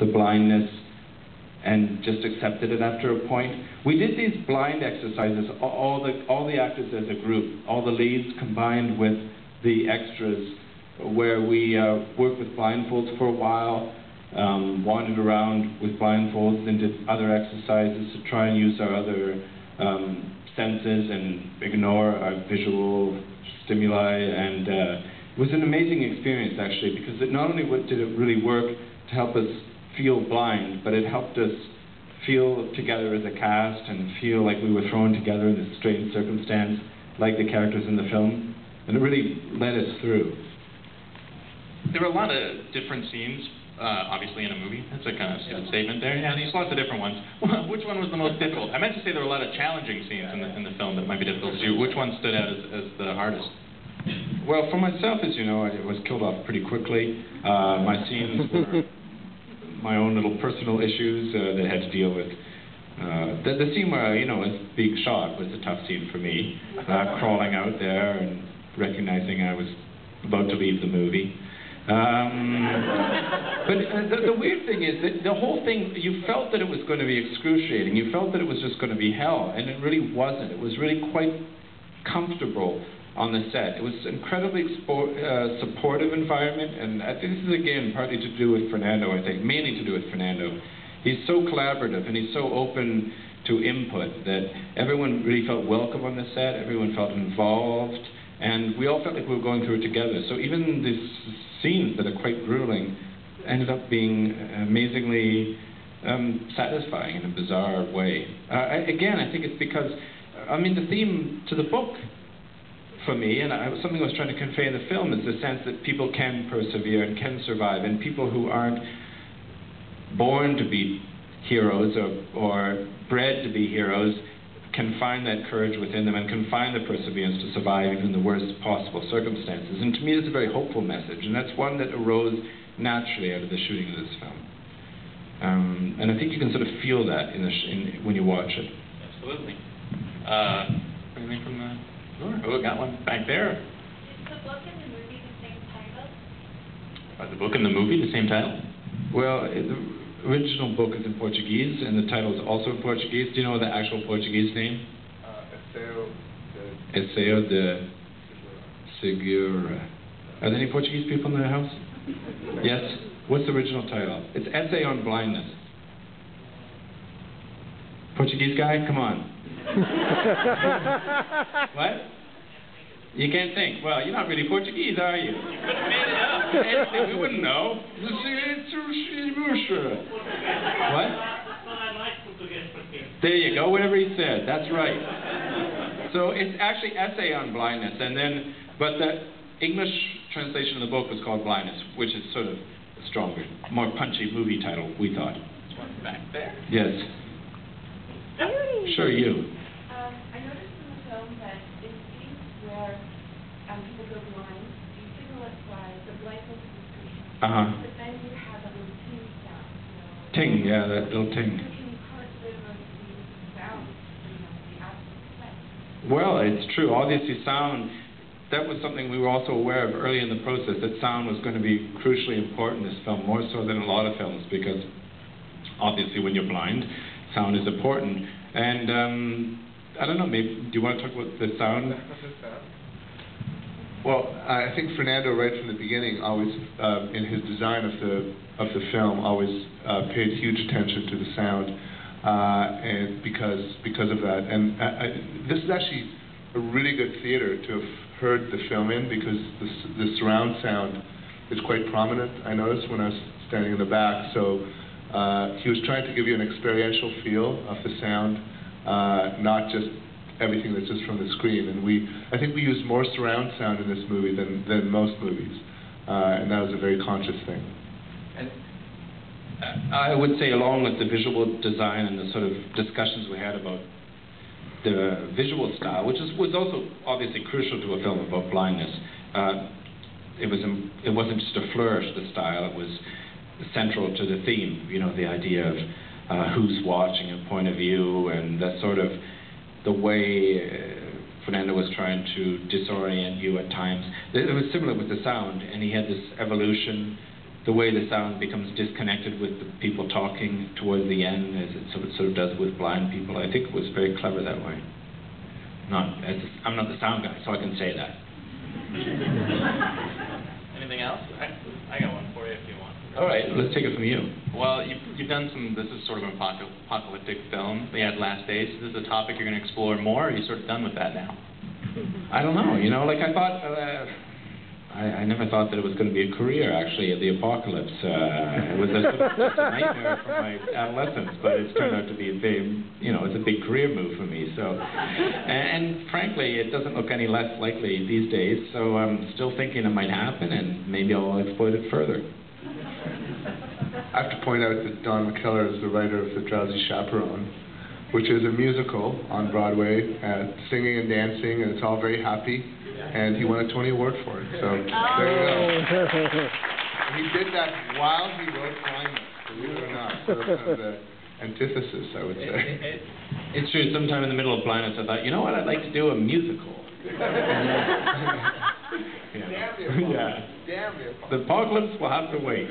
the blindness and just accepted it after a point. We did these blind exercises, all the actors as a group, all the leads combined with the extras, where we worked with blindfolds for a while, wandered around with blindfolds and did other exercises to try and use our other senses and ignore our visual stimuli. And it was an amazing experience, actually, because it not only did it really work to help us feel blind, but it helped us feel together as a cast and feel like we were thrown together in this strange circumstance, like the characters in the film, and it really led us through. There were a lot of different scenes, obviously, in a movie. That's a kind of statement there. Yeah, there's lots of different ones. Which one was the most difficult? I meant to say there were a lot of challenging scenes in the film that might be difficult to do. Which one stood out as the hardest? Well, for myself, as you know, I was killed off pretty quickly. My scenes were my own little personal issues that I had to deal with. The scene where, you know, I was being shot was a tough scene for me. Crawling out there and recognizing I was about to leave the movie. But the weird thing is that the whole thing, you felt that it was going to be excruciating. You felt that it was just going to be hell, and it really wasn't. It was really quite comfortable on the set. It was an incredibly supportive environment, and I think this is, again, partly to do with Fernando, I think, mainly to do with Fernando. He's so collaborative, and he's so open to input that everyone really felt welcome on the set, everyone felt involved, and we all felt like we were going through it together. So even these scenes that are quite grueling ended up being amazingly satisfying in a bizarre way. Again, I think it's because, I mean, the theme to the book, for me, and something I was trying to convey in the film, is the sense that people can persevere and can survive, and people who aren't born to be heroes or bred to be heroes can find that courage within them and can find the perseverance to survive even the worst possible circumstances. And to me, it's a very hopeful message, and that's one that arose naturally out of the shooting of this film. And I think you can sort of feel that when you watch it. Absolutely. Anything from the... Sure. Oh, got one back there. Is the book and the movie the same title? Are the book and the movie the same title? Well, the original book is in Portuguese, and the title is also in Portuguese. Do you know the actual Portuguese name? Essay de Segura. Are there any Portuguese people in the house? Yes? What's the original title? It's Essay on Blindness. Portuguese guy? Come on. What? You can't think. Well, you're not really Portuguese, are you? You could have made it up. We wouldn't know. What? There you go, whatever he said. That's right. So it's actually Essay on Blindness, and then, but the English translation of the book was called Blindness, which is sort of a stronger, more punchy movie title, we thought. This one back there. Yes. Sure, you. I noticed in the film that in scenes where people go blind, you signal it by the brightness of the screen. But then you have that little ting sound. Ting, yeah, that little ting. Can you comment a bit about the sound, the absence of light? Well, it's true. Obviously, sound, that was something we were also aware of early in the process, that sound was going to be crucially important in this film, more so than a lot of films, because obviously when you're blind, sound is important. And I don't know, maybe, do you want to talk about the sound? Well, I think Fernando, right from the beginning, always, in his design of the film, always paid huge attention to the sound, and because of that. And this is actually a really good theater to have heard the film in, because the surround sound is quite prominent, I noticed when I was standing in the back. So he was trying to give you an experiential feel of the sound, not just everything that's just from the screen. And I think we used more surround sound in this movie than most movies, and that was a very conscious thing. And I would say, along with the visual design and the sort of discussions we had about the visual style, which was also obviously crucial to a film about blindness, it wasn't just a flourish, the style, it was central to the theme, you know, the idea of who's watching and point of view, and that sort of the way Fernando was trying to disorient you at times. It was similar with the sound, and he had this evolution, the way the sound becomes disconnected with the people talking towards the end, as it sort of does with blind people. I think it was very clever that way. I'm not the sound guy, so I can say that. Anything else? I got one for you if you want. All right, let's take it from you. Well, you've done some, this is sort of an apocalyptic film. They had Last Days. Is this a topic you're going to explore more, or are you sort of done with that now? I don't know, like I thought, I never thought that it was going to be a career, actually, the apocalypse. It was a nightmare from my adolescence, but it's turned out to be a big, it's a big career move for me. So, and frankly, it doesn't look any less likely these days, so I'm still thinking it might happen, and maybe I'll exploit it further. I have to point out that Don McKellar is the writer of The Drowsy Chaperone, which is a musical on Broadway, singing and dancing, and it's all very happy. And he won a Tony Award for it. So there you go. He did that while he wrote Blindness, believe it or not. So that's kind of the antithesis, I would say. It's true. Sometime in the middle of Blindness, I thought, you know what? I'd like to do a musical. Damn the apocalypse. The apocalypse will have to wait.